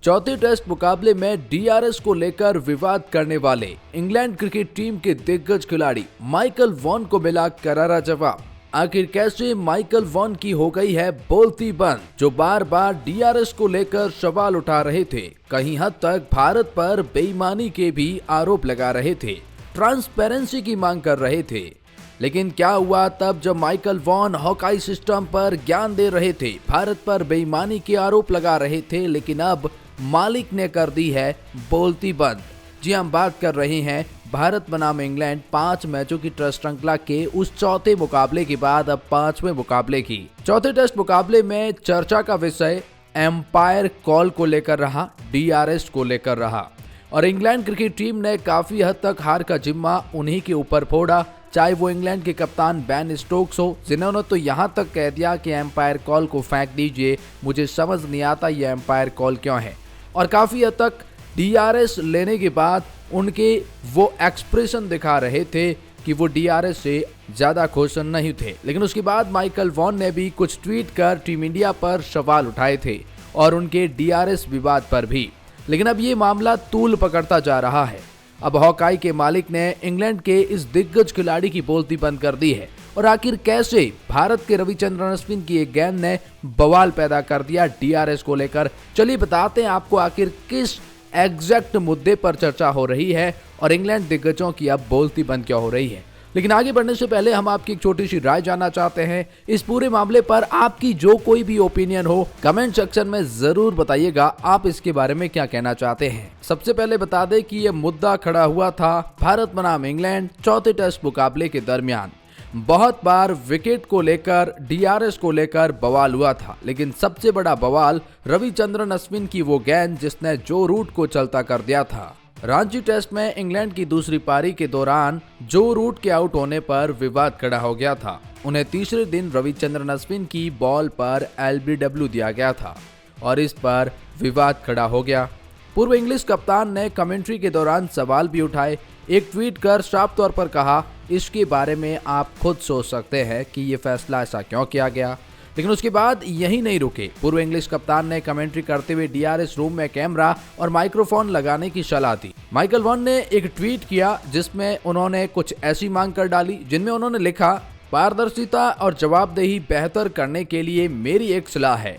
चौथे टेस्ट मुकाबले में डीआरएस को लेकर विवाद करने वाले इंग्लैंड क्रिकेट टीम के दिग्गज खिलाड़ी माइकल वॉन को मिला करारा जवाब। आखिर कैसे माइकल वॉन की हो गई है बोलती बंद, जो बार बार डीआरएस को लेकर सवाल उठा रहे थे, कहीं हद तक भारत पर बेईमानी के भी आरोप लगा रहे थे, ट्रांसपेरेंसी की मांग कर रहे थे। लेकिन क्या हुआ तब जब माइकल वॉन हॉकाई सिस्टम पर ज्ञान दे रहे थे, भारत पर बेईमानी के आरोप लगा रहे थे, लेकिन अब मालिक ने कर दी है बोलती बंद। जी हम बात कर रहे हैं भारत बनाम इंग्लैंड 5 मैचों की टेस्ट श्रृंखला के उस चौथे मुकाबले के बाद अब 5वें मुकाबले की। चौथे टेस्ट मुकाबले में चर्चा का विषय एम्पायर कॉल को लेकर रहा, डीआरएस को लेकर रहा और इंग्लैंड क्रिकेट टीम ने काफी हद तक हार का जिम्मा उन्हीं के ऊपर फोड़ा, चाहे वो इंग्लैंड के कप्तान बेन स्टोक्स हो, जिन्होंने तो यहां तक कह दिया कि एम्पायर कॉल को फेंक दीजिए, मुझे समझ नहीं आता ये एम्पायर कॉल क्यों है। और काफी हद तक डीआरएस लेने के बाद उनके वो एक्सप्रेशन दिखा रहे थे कि वो डीआरएस से ज्यादा खुश नहीं थे। लेकिन उसके बाद माइकल वॉन ने भी कुछ ट्वीट कर टीम इंडिया पर सवाल उठाए थे और उनके डीआरएस विवाद पर भी। लेकिन अब ये मामला तूल पकड़ता जा रहा है। अब हॉकाई के मालिक ने इंग्लैंड के इस दिग्गज खिलाड़ी की बोलती बंद कर दी है और आखिर कैसे भारत के रविचंद्रन अश्विन की एक गेंद ने बवाल पैदा कर दिया डीआरएस को लेकर। चलिए बताते हैं आपको आखिर किस एग्जैक्ट मुद्दे पर चर्चा हो रही है और इंग्लैंड दिग्गजों की अब बोलती बंद क्या हो रही है। लेकिन आगे बढ़ने से पहले हम आपकी एक छोटी सी राय जानना चाहते हैं। इस पूरे मामले पर आपकी जो कोई भी ओपिनियन हो कमेंट सेक्शन में जरूर बताइएगा, आप इसके बारे में क्या कहना चाहते हैं। सबसे पहले बता दें कि यह मुद्दा खड़ा हुआ था भारत बनाम इंग्लैंड चौथे टेस्ट मुकाबले के दरमियान। बहुत बार विकेट को लेकर, डीआरएस को लेकर बवाल हुआ था, लेकिन सबसे बड़ा बवाल रविचंद्रन अश्विन की वो गेंद जिसने जो रूट को चलता कर दिया था। रांची टेस्ट में इंग्लैंड की दूसरी पारी के दौरान जो रूट के आउट होने पर विवाद खड़ा हो गया था। उन्हें तीसरे दिन रविचंद्रन अश्विन की बॉल पर एलबीडब्ल्यू दिया गया था और इस पर विवाद खड़ा हो गया। पूर्व इंग्लिश कप्तान ने कमेंट्री के दौरान सवाल भी उठाए, एक ट्वीट कर साफ तौर पर कहा, इसके बारे में आप खुद सोच सकते हैं कि ये फैसला ऐसा क्यों किया गया। लेकिन उसके बाद यही नहीं रुके। पूर्व इंग्लिश कप्तान ने कमेंट्री करते हुए डीआरएस रूम में कैमरा और माइक्रोफोन लगाने की सलाह दी। माइकल वॉन ने एक ट्वीट किया जिसमें उन्होंने कुछ ऐसी मांग कर डाली जिनमें उन्होंने लिखा, पारदर्शिता और जवाबदेही बेहतर करने के लिए मेरी एक सलाह है,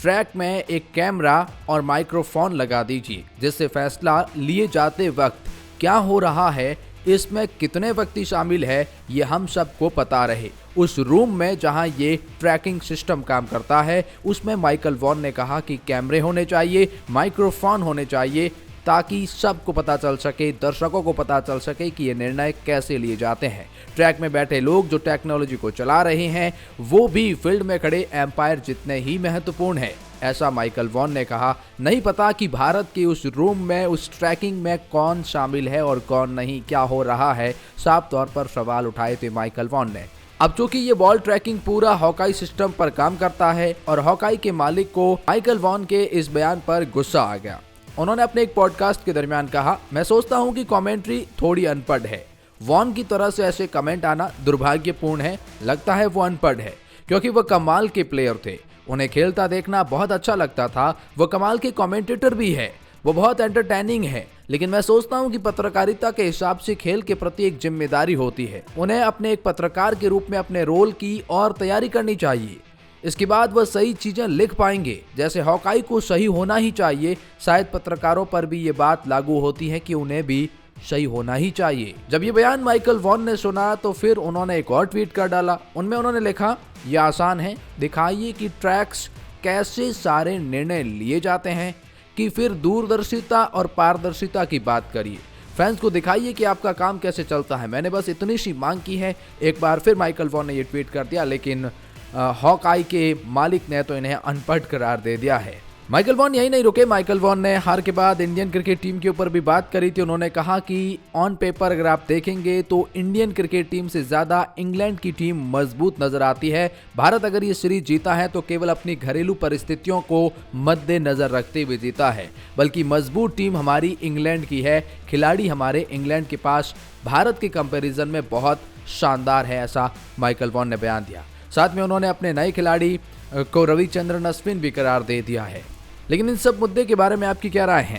ट्रैक में एक कैमरा और माइक्रोफोन लगा दीजिए, जिससे फैसला लिए जाते वक्त क्या हो रहा है, इसमें कितने व्यक्ति शामिल है, ये हम सबको पता रहे। उस रूम में जहां ये ट्रैकिंग सिस्टम काम करता है उसमें माइकल वॉन ने कहा कि कैमरे होने चाहिए, माइक्रोफोन होने चाहिए, ताकि सबको पता चल सके, दर्शकों को पता चल सके कि ये निर्णय कैसे लिए जाते हैं। ट्रैक में बैठे लोग जो टेक्नोलॉजी को चला रहे हैं वो भी फील्ड में खड़े एम्पायर जितने ही महत्वपूर्ण है, ऐसा माइकल वॉन ने कहा। नहीं पता कि भारत के उस रूम में, उस ट्रैकिंग में कौन शामिल है और कौन नहीं, क्या हो रहा है, साफ तौर पर सवाल उठाए थे माइकल वॉन ने। अब चूंकि ये बॉल ट्रैकिंग पूरा हॉकाई सिस्टम पर काम करता है और हॉकाई के मालिक को माइकल वॉन के इस बयान पर गुस्सा आ गया। उन्होंने अपने एक पॉडकास्ट के दरमियान कहा, मैं सोचता हूं कि कमेंट्री थोड़ी अनपढ़ है। वॉन की तरह से ऐसे कमेंट आना दुर्भाग्यपूर्ण है। लगता है वो अनपढ़ है क्योंकि वो कमाल के प्लेयर थे, उन्हें खेलता देखना बहुत अच्छा लगता था, वो कमाल के कमेंटेटर भी है, वो बहुत एंटरटेनिंग है। लेकिन मैं सोचता हूं कि पत्रकारिता के हिसाब से खेल के प्रति एक जिम्मेदारी होती है, उन्हें अपने एक पत्रकार के रूप में अपने रोल की और तैयारी करनी चाहिए। इसके बाद वह सही चीजें लिख पाएंगे। जैसे हॉकाई को सही होना ही चाहिए, शायद पत्रकारों पर भी ये बात लागू होती है कि उन्हें भी सही होना ही चाहिए। जब ये बयान माइकल वॉन ने सुना तो फिर उन्होंने एक और ट्वीट कर डाला। उनमें उन्होंने लिखा, यह आसान है, दिखाइए कि ट्रैक्स कैसे सारे निर्णय लिए जाते हैं, कि फिर दूरदर्शिता और पारदर्शिता की बात करिए, फैंस को दिखाइए कि आपका काम कैसे चलता है। मैंने बस इतनी सी मांग की है। एक बार फिर माइकल वॉन ने ये ट्वीट कर दिया, लेकिन हॉकाई के मालिक ने तो इन्हें अनपढ़ करार दे दिया है। माइकल वॉन यही नहीं रुके। माइकल वॉन ने हार के बाद इंडियन क्रिकेट टीम के ऊपर भी बात करी थी। उन्होंने कहा कि ऑन पेपर अगर आप देखेंगे तो इंडियन क्रिकेट टीम से ज्यादा इंग्लैंड की टीम मजबूत नजर आती है। भारत अगर ये सीरीज जीता है तो केवल अपनी घरेलू परिस्थितियों को मद्देनजर रखते हुए जीता है, बल्कि मजबूत टीम हमारी इंग्लैंड की है। खिलाड़ी हमारे इंग्लैंड के पास भारत के कंपैरिजन में बहुत शानदार है, ऐसा माइकल वॉन ने बयान दिया। साथ में उन्होंने अपने नए खिलाड़ी को रविचंद्रन अश्विन भी करार दे दिया है। लेकिन इन सब मुद्दे के बारे में आपकी क्या राय है?